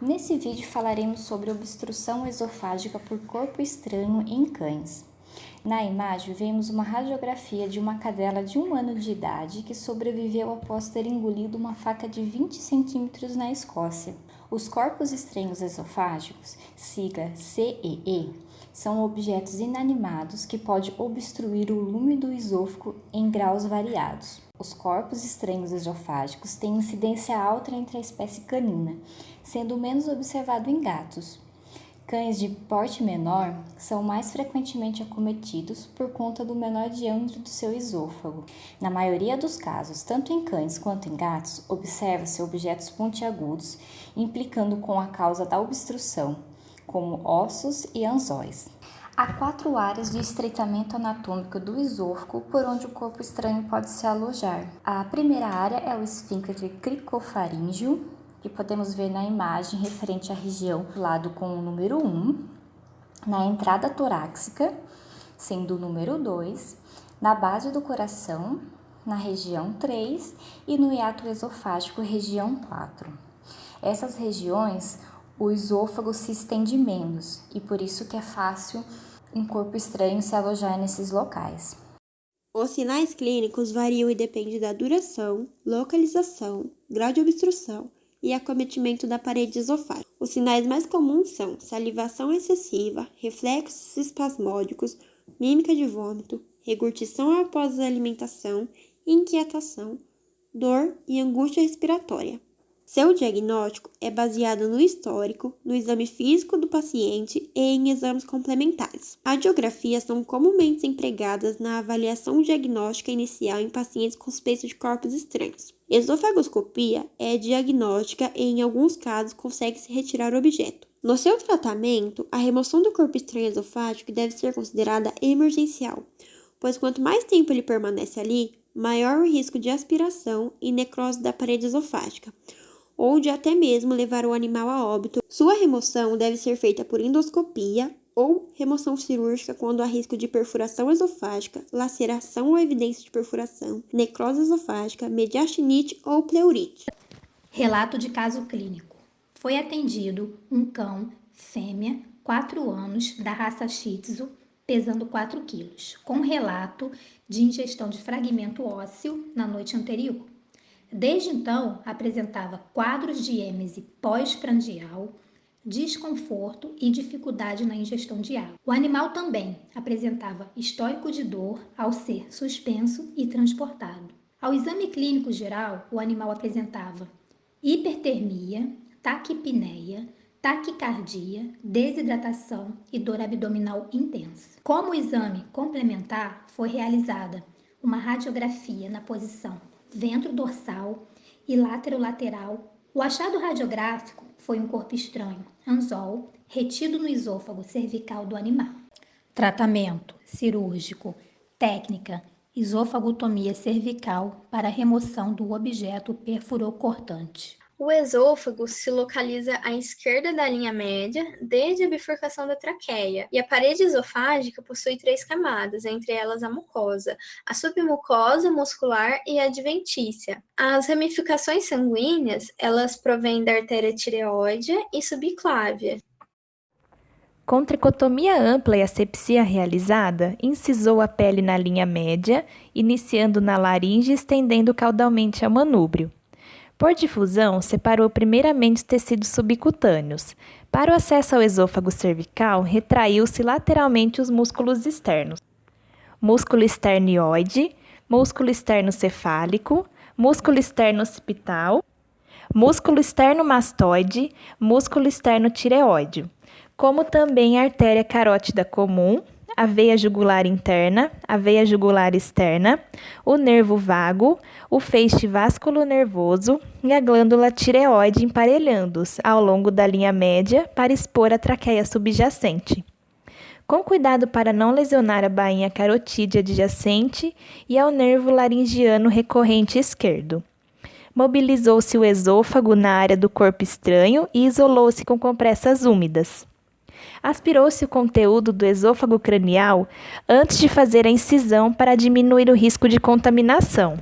Nesse vídeo falaremos sobre obstrução esofágica por corpo estranho em cães. Na imagem vemos uma radiografia de uma cadela de 1 ano de idade que sobreviveu após ter engolido uma faca de 20 centímetros na Escócia. Os corpos estranhos esofágicos, sigla CEE, são objetos inanimados que podem obstruir o lume do esôfago em graus variados. Os corpos estranhos esofágicos têm incidência alta entre a espécie canina, sendo menos observado em gatos. Cães de porte menor são mais frequentemente acometidos por conta do menor diâmetro do seu esôfago. Na maioria dos casos, tanto em cães quanto em gatos, observa-se objetos pontiagudos, implicando com a causa da obstrução, como ossos e anzóis. Há 4 áreas de estreitamento anatômico do esôfago por onde o corpo estranho pode se alojar. A primeira área é o esfíncter cricofaríngeo, que podemos ver na imagem referente à região do lado com o número 1, na entrada torácica, sendo o número 2, na base do coração, na região 3 e no hiato esofágico, região 4. Essas regiões, o esôfago se estende menos e por isso que é fácil um corpo estranho se alojar nesses locais. Os sinais clínicos variam e dependem da duração, localização, grau de obstrução e acometimento da parede esofágica. Os sinais mais comuns são salivação excessiva, reflexos espasmódicos, mímica de vômito, regurgição após a alimentação, inquietação, dor e angústia respiratória. Seu diagnóstico é baseado no histórico, no exame físico do paciente e em exames complementares. Radiografias são comumente empregadas na avaliação diagnóstica inicial em pacientes com suspeita de corpos estranhos. Esofagoscopia é diagnóstica e, em alguns casos, consegue-se retirar o objeto. No seu tratamento, a remoção do corpo estranho esofágico deve ser considerada emergencial, pois quanto mais tempo ele permanece ali, maior o risco de aspiração e necrose da parede esofágica, ou de até mesmo levar o animal a óbito. Sua remoção deve ser feita por endoscopia ou remoção cirúrgica quando há risco de perfuração esofágica, laceração ou evidência de perfuração, necrose esofágica, mediastinite ou pleurite. Relato de caso clínico. Foi atendido um cão, fêmea, 4 anos, da raça Shih Tzu, pesando 4 quilos, com relato de ingestão de fragmento ósseo na noite anterior. Desde então, apresentava quadros de êmese pós-prandial, desconforto e dificuldade na ingestão de água. O animal também apresentava histórico de dor ao ser suspenso e transportado. Ao exame clínico geral, o animal apresentava hipertermia, taquipneia, taquicardia, desidratação e dor abdominal intensa. Como exame complementar, foi realizada uma radiografia na posição ventro-dorsal e látero-lateral. O achado radiográfico foi um corpo estranho, anzol, retido no esôfago cervical do animal. Tratamento cirúrgico, técnica, esofagotomia cervical para remoção do objeto perfurocortante. O esôfago se localiza à esquerda da linha média, desde a bifurcação da traqueia, e a parede esofágica possui 3 camadas, entre elas a mucosa, a submucosa, muscular e a adventícia. As ramificações sanguíneas, elas provêm da artéria tireoide e subclávia. Com tricotomia ampla e asepsia realizada, incisou a pele na linha média, iniciando na laringe e estendendo caudalmente ao manúbrio. Por difusão, separou primeiramente os tecidos subcutâneos. Para o acesso ao esôfago cervical, retraiu-se lateralmente os músculos externos. Músculo esternioide, músculo externo-cefálico, músculo externo-occipital, músculo externo-mastoide, músculo externo-tireoide, como também a artéria carótida comum, a veia jugular interna, a veia jugular externa, o nervo vago, o feixe vasculonervoso e a glândula tireoide, emparelhando-os ao longo da linha média para expor a traqueia subjacente. Com cuidado para não lesionar a bainha carotídea adjacente e ao nervo laringiano recorrente esquerdo. Mobilizou-se o esôfago na área do corpo estranho e isolou-se com compressas úmidas. Aspirou-se o conteúdo do esôfago cranial antes de fazer a incisão para diminuir o risco de contaminação.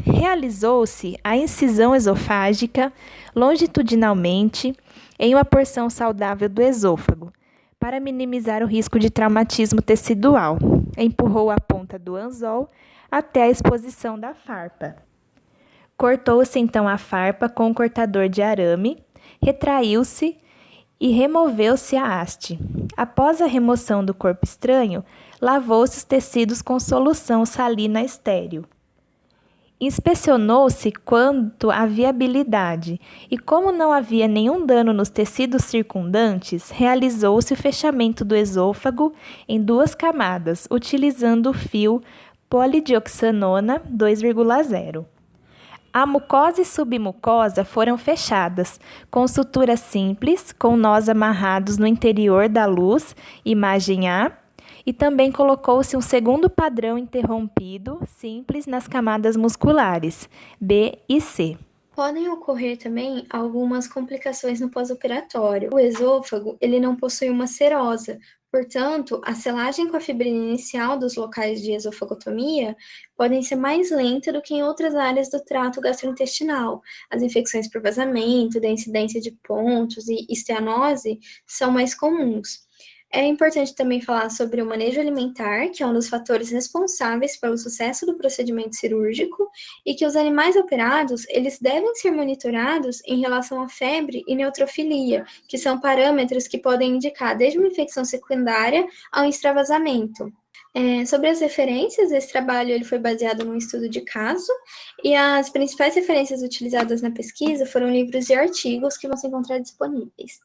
Realizou-se a incisão esofágica longitudinalmente em uma porção saudável do esôfago, para minimizar o risco de traumatismo tecidual. Empurrou a ponta do anzol até a exposição da farpa. Cortou-se então a farpa com um cortador de arame, retraiu-se e removeu-se a haste. Após a remoção do corpo estranho, lavou-se os tecidos com solução salina estéril. Inspecionou-se quanto à viabilidade e, como não havia nenhum dano nos tecidos circundantes, realizou-se o fechamento do esôfago em 2 camadas, utilizando o fio polidioxanona 2,0. A mucosa e submucosa foram fechadas, com sutura simples, com nós amarrados no interior da luz, imagem A, e também colocou-se um segundo padrão interrompido, simples, nas camadas musculares, B e C. Podem ocorrer também algumas complicações no pós-operatório. O esôfago, ele não possui uma serosa, portanto, a selagem com a fibrina inicial dos locais de esofagotomia podem ser mais lenta do que em outras áreas do trato gastrointestinal. As infecções por vazamento, da incidência de pontos e esteanose são mais comuns. É importante também falar sobre o manejo alimentar, que é um dos fatores responsáveis pelo sucesso do procedimento cirúrgico, e que os animais operados, eles devem ser monitorados em relação à febre e neutrofilia, que são parâmetros que podem indicar desde uma infecção secundária ao extravasamento. Sobre as referências, esse trabalho ele foi baseado num estudo de caso, e as principais referências utilizadas na pesquisa foram livros e artigos que vão se encontrar disponíveis.